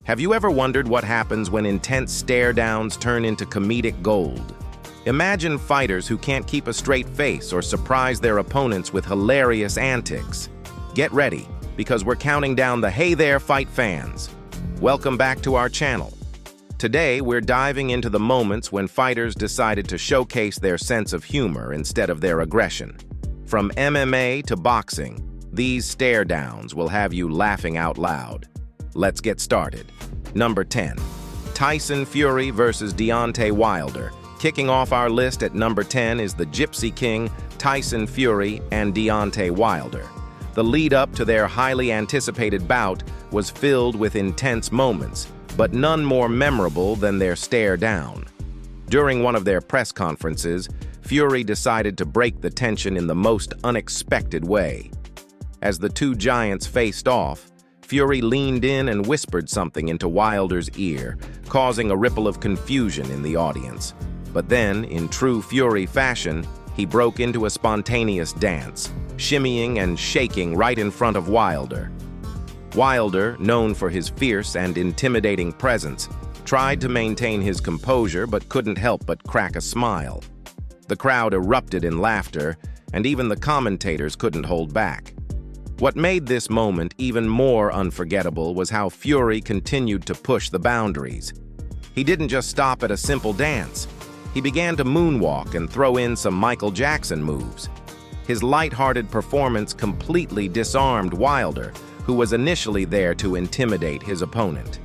Have you ever wondered what happens when intense stare-downs turn into comedic gold? Imagine fighters who can't keep a straight face or surprise their opponents with hilarious antics. Get ready, because we're counting down the Hey There Fight fans. Welcome back to our channel. Today, we're diving into the moments when fighters decided to showcase their sense of humor instead of their aggression. From MMA to boxing, these stare-downs will have you laughing out loud. Let's get started. Number 10. Tyson Fury versus Deontay Wilder. Kicking off our list at number 10 is the Gypsy King, Tyson Fury, and Deontay Wilder. The lead-up to their highly anticipated bout was filled with intense moments, but none more memorable than their stare-down. During one of their press conferences, Fury decided to break the tension in the most unexpected way. As the two giants faced off, Fury leaned in and whispered something into Wilder's ear, causing a ripple of confusion in the audience. But then, in true Fury fashion, he broke into a spontaneous dance, shimmying and shaking right in front of Wilder. Wilder, known for his fierce and intimidating presence, tried to maintain his composure but couldn't help but crack a smile. The crowd erupted in laughter, and even the commentators couldn't hold back. What made this moment even more unforgettable was how Fury continued to push the boundaries. He didn't just stop at a simple dance. He began to moonwalk and throw in some Michael Jackson moves. His lighthearted performance completely disarmed Wilder, who was initially there to intimidate his opponent.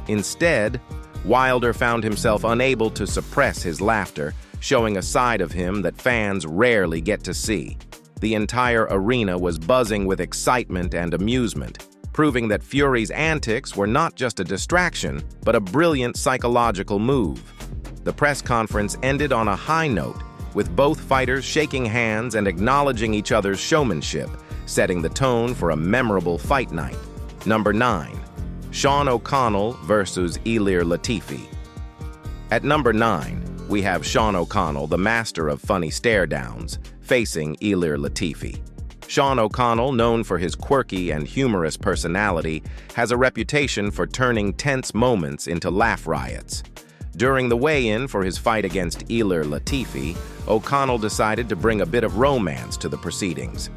Instead, Wilder found himself unable to suppress his laughter, showing a side of him that fans rarely get to see. The entire arena was buzzing with excitement and amusement, proving that Fury's antics were not just a distraction, but a brilliant psychological move. The press conference ended on a high note, with both fighters shaking hands and acknowledging each other's showmanship, setting the tone for a memorable fight night. Number 9. Sean O'Connell versus Ilir Latifi. At number 9, we have Sean O'Connell, the master of funny stare-downs, facing Ilir Latifi. Sean O'Connell, known for his quirky and humorous personality, has a reputation for turning tense moments into laugh riots. During the weigh-in for his fight against Ilir Latifi, O'Connell decided to bring a bit of romance to the proceedings.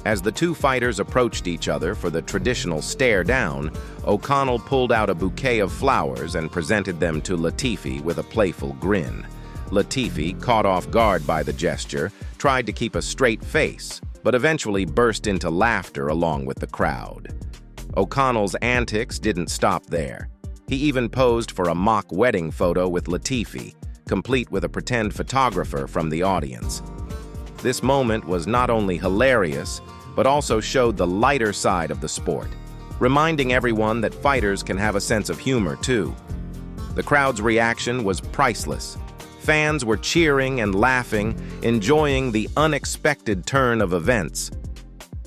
As the two fighters approached each other for the traditional stare-down, O'Connell pulled out a bouquet of flowers and presented them to Latifi with a playful grin. Latifi, caught off guard by the gesture, tried to keep a straight face, but eventually burst into laughter along with the crowd. O'Connell's antics didn't stop there. He even posed for a mock wedding photo with Latifi, complete with a pretend photographer from the audience. This moment was not only hilarious, but also showed the lighter side of the sport, reminding everyone that fighters can have a sense of humor too. The crowd's reaction was priceless. Fans were cheering and laughing, enjoying the unexpected turn of events.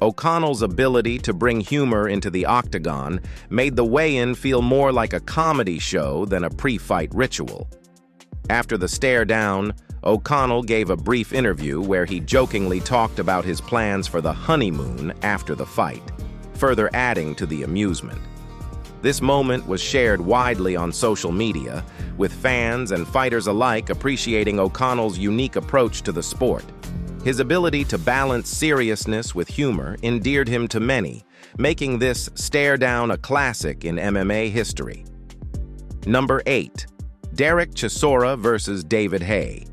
O'Connell's ability to bring humor into the octagon made the weigh-in feel more like a comedy show than a pre-fight ritual. After the stare-down, O'Connell gave a brief interview where he jokingly talked about his plans for the honeymoon after the fight, further adding to the amusement. This moment was shared widely on social media, with fans and fighters alike appreciating O'Connell's unique approach to the sport. His ability to balance seriousness with humor endeared him to many, making this stare-down a classic in MMA history. Number 8. Derek Chisora versus David Haye.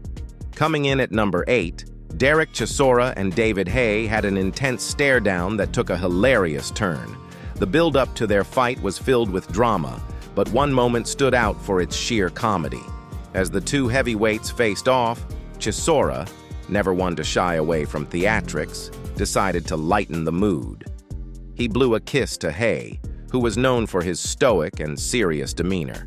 Coming in at number 8, Derek Chisora and David Haye had an intense stare-down that took a hilarious turn. The build-up to their fight was filled with drama, but one moment stood out for its sheer comedy. As the two heavyweights faced off, Chisora, never one to shy away from theatrics, decided to lighten the mood. He blew a kiss to Haye, who was known for his stoic and serious demeanor.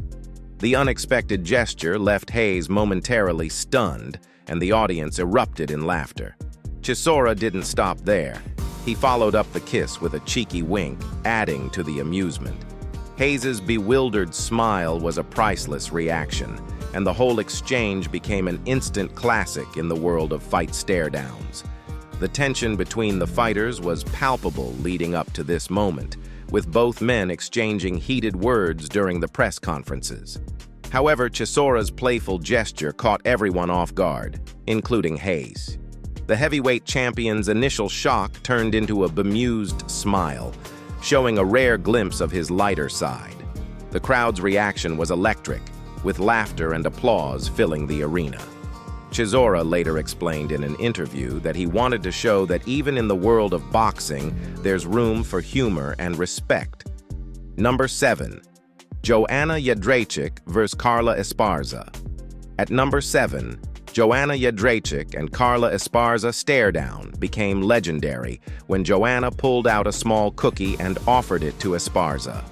The unexpected gesture left Hayes momentarily stunned, and the audience erupted in laughter. Chisora didn't stop there. He followed up the kiss with a cheeky wink, adding to the amusement. Hayes's bewildered smile was a priceless reaction, and the whole exchange became an instant classic in the world of fight stare-downs. The tension between the fighters was palpable leading up to this moment, with both men exchanging heated words during the press conferences. However, Chisora's playful gesture caught everyone off guard, including Hayes. The heavyweight champion's initial shock turned into a bemused smile, showing a rare glimpse of his lighter side. The crowd's reaction was electric, with laughter and applause filling the arena. Chisora later explained in an interview that he wanted to show that even in the world of boxing, there's room for humor and respect. Number 7. Joanna Jędrzejczyk vs. Carla Esparza. At number 7, Joanna Jędrzejczyk and Carla Esparza stare-down became legendary when Joanna pulled out a small cookie and offered it to Esparza.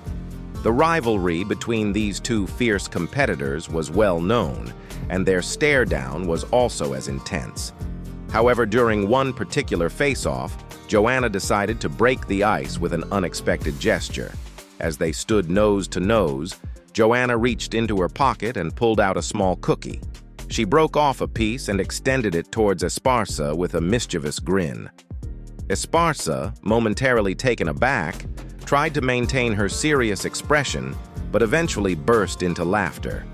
The rivalry between these two fierce competitors was well known, and their stare-down was also as intense. However, during one particular face-off, Joanna decided to break the ice with an unexpected gesture. As they stood nose to nose, Joanna reached into her pocket and pulled out a small cookie. She broke off a piece and extended it towards Esparza with a mischievous grin. Esparza, momentarily taken aback, tried to maintain her serious expression, but eventually burst into laughter.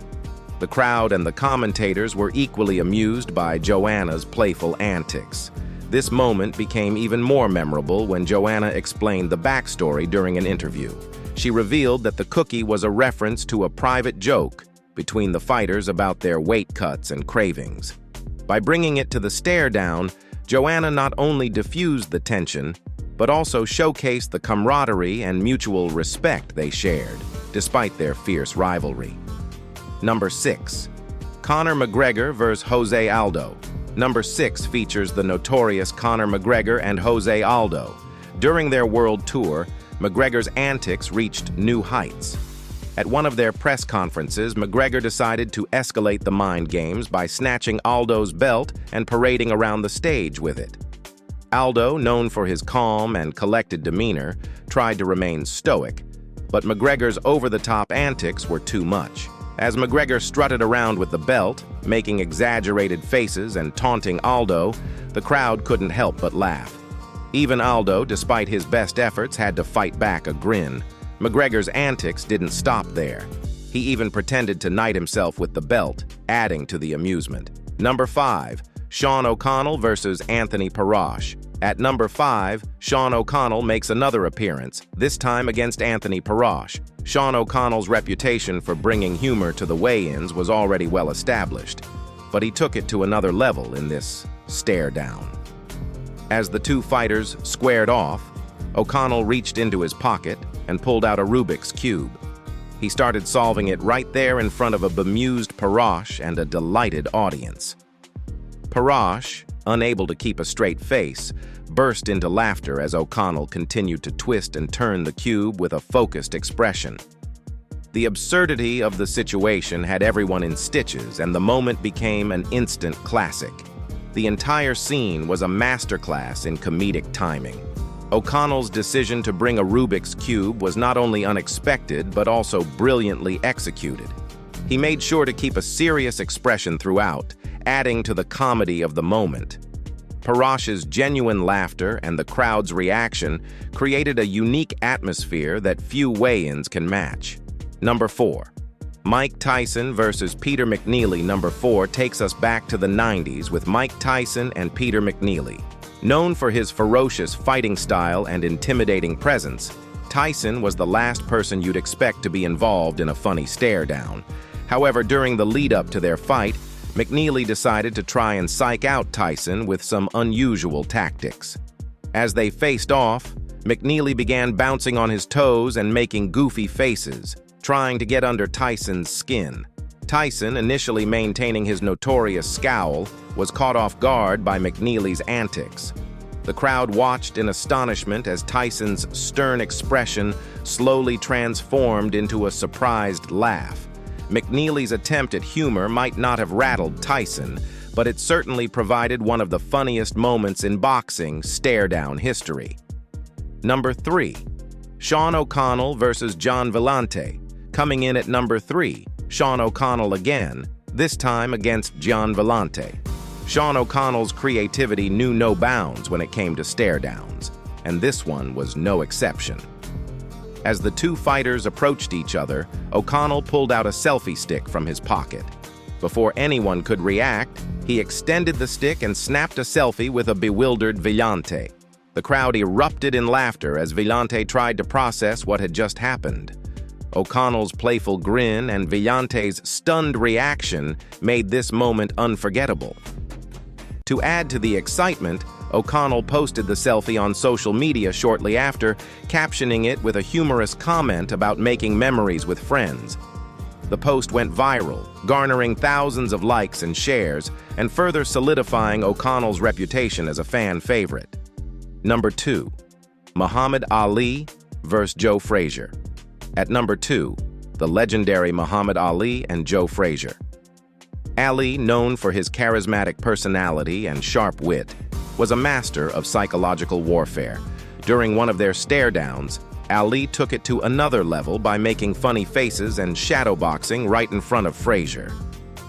The crowd and the commentators were equally amused by Joanna's playful antics. This moment became even more memorable when Joanna explained the backstory during an interview. She revealed that the cookie was a reference to a private joke between the fighters about their weight cuts and cravings. By bringing it to the stare-down, Joanna not only diffused the tension, but also showcased the camaraderie and mutual respect they shared, despite their fierce rivalry. Number 6. Conor McGregor vs. Jose Aldo. Number 6 features the notorious Conor McGregor and Jose Aldo. During their world tour, McGregor's antics reached new heights. At one of their press conferences, McGregor decided to escalate the mind games by snatching Aldo's belt and parading around the stage with it. Aldo, known for his calm and collected demeanor, tried to remain stoic, but McGregor's over-the-top antics were too much. As McGregor strutted around with the belt, making exaggerated faces and taunting Aldo, the crowd couldn't help but laugh. Even Aldo, despite his best efforts, had to fight back a grin. McGregor's antics didn't stop there. He even pretended to knight himself with the belt, adding to the amusement. Number 5. Sean O'Connell vs. Anthony Parash. At number 5, Sean O'Connell makes another appearance, this time against Anthony Parash. Sean O'Connell's reputation for bringing humor to the weigh-ins was already well established, but he took it to another level in this stare-down. As the two fighters squared off, O'Connell reached into his pocket and pulled out a Rubik's Cube. He started solving it right there in front of a bemused Parash and a delighted audience. Parash, unable to keep a straight face, burst into laughter as O'Connell continued to twist and turn the cube with a focused expression. The absurdity of the situation had everyone in stitches, and the moment became an instant classic. The entire scene was a masterclass in comedic timing. O'Connell's decision to bring a Rubik's Cube was not only unexpected, but also brilliantly executed. He made sure to keep a serious expression throughout, adding to the comedy of the moment. Parash's genuine laughter and the crowd's reaction created a unique atmosphere that few weigh-ins can match. Number 4. Mike Tyson vs. Peter McNeely. Number 4 takes us back to the 90s with Mike Tyson and Peter McNeely. Known for his ferocious fighting style and intimidating presence, Tyson was the last person you'd expect to be involved in a funny stare-down. However, during the lead-up to their fight, McNeely decided to try and psych out Tyson with some unusual tactics. As they faced off, McNeely began bouncing on his toes and making goofy faces, trying to get under Tyson's skin. Tyson, initially maintaining his notorious scowl, was caught off guard by McNeely's antics. The crowd watched in astonishment as Tyson's stern expression slowly transformed into a surprised laugh. McNeely's attempt at humor might not have rattled Tyson, but it certainly provided one of the funniest moments in boxing stare-down history. Number 3. Sean O'Connell vs. John Villante. Coming in at number 3, Sean O'Connell again, this time against John Villante. Sean O'Connell's creativity knew no bounds when it came to stare-downs, and this one was no exception. As the two fighters approached each other, O'Connell pulled out a selfie stick from his pocket. Before anyone could react, he extended the stick and snapped a selfie with a bewildered Villante. The crowd erupted in laughter as Villante tried to process what had just happened. O'Connell's playful grin and Villante's stunned reaction made this moment unforgettable. To add to the excitement, O'Connell posted the selfie on social media shortly after, captioning it with a humorous comment about making memories with friends. The post went viral, garnering thousands of likes and shares, and further solidifying O'Connell's reputation as a fan favorite. Number 2. Muhammad Ali vs. Joe Frazier. At number 2, the legendary Muhammad Ali and Joe Frazier. Ali, known for his charismatic personality and sharp wit, was a master of psychological warfare. During one of their stare-downs, Ali took it to another level by making funny faces and shadowboxing right in front of Frazier.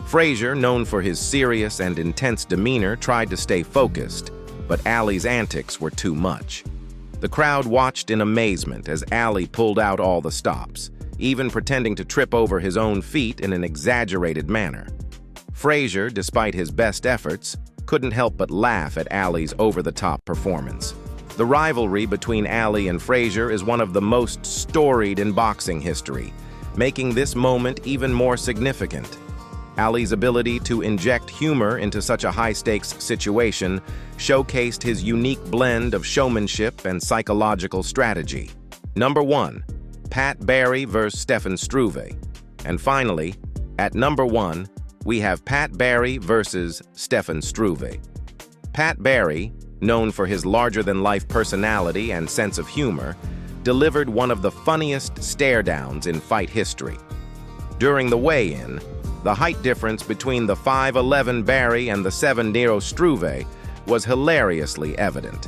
Frazier, known for his serious and intense demeanor, tried to stay focused, but Ali's antics were too much. The crowd watched in amazement as Ali pulled out all the stops, even pretending to trip over his own feet in an exaggerated manner. Frazier, despite his best efforts, couldn't help but laugh at Ali's over-the-top performance. The rivalry between Ali and Frazier is one of the most storied in boxing history, making this moment even more significant. Ali's ability to inject humor into such a high-stakes situation showcased his unique blend of showmanship and psychological strategy. Number 1. Pat Barry vs. Stefan Struve. And finally, at number 1, we have Pat Barry versus Stefan Struve. Pat Barry, known for his larger-than-life personality and sense of humor, delivered one of the funniest stare-downs in fight history. During the weigh-in, the height difference between the 5'11" Barry and the 7'0" Struve was hilariously evident.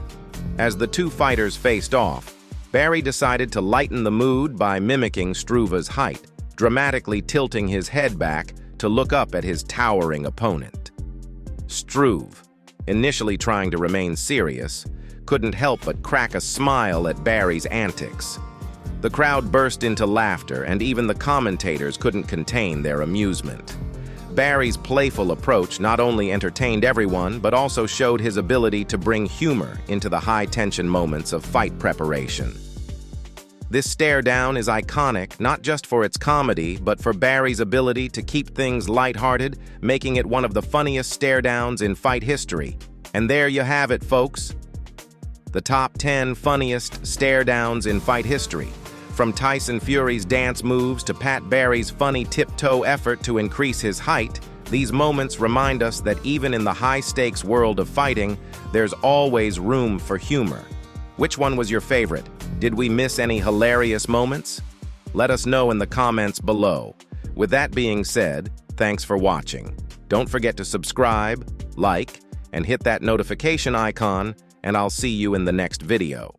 As the two fighters faced off, Barry decided to lighten the mood by mimicking Struve's height, dramatically tilting his head back to look up at his towering opponent. Struve, initially trying to remain serious, couldn't help but crack a smile at Barry's antics. The crowd burst into laughter, and even the commentators couldn't contain their amusement. Barry's playful approach not only entertained everyone, but also showed his ability to bring humor into the high-tension moments of fight preparation. This stare-down is iconic not just for its comedy, but for Barry's ability to keep things lighthearted, making it one of the funniest stare-downs in fight history. And there you have it, folks. The top 10 funniest stare-downs in fight history. From Tyson Fury's dance moves to Pat Barry's funny tiptoe effort to increase his height, these moments remind us that even in the high-stakes world of fighting, there's always room for humor. Which one was your favorite? Did we miss any hilarious moments? Let us know in the comments below. With that being said, thanks for watching. Don't forget to subscribe, like, and hit that notification icon, and I'll see you in the next video.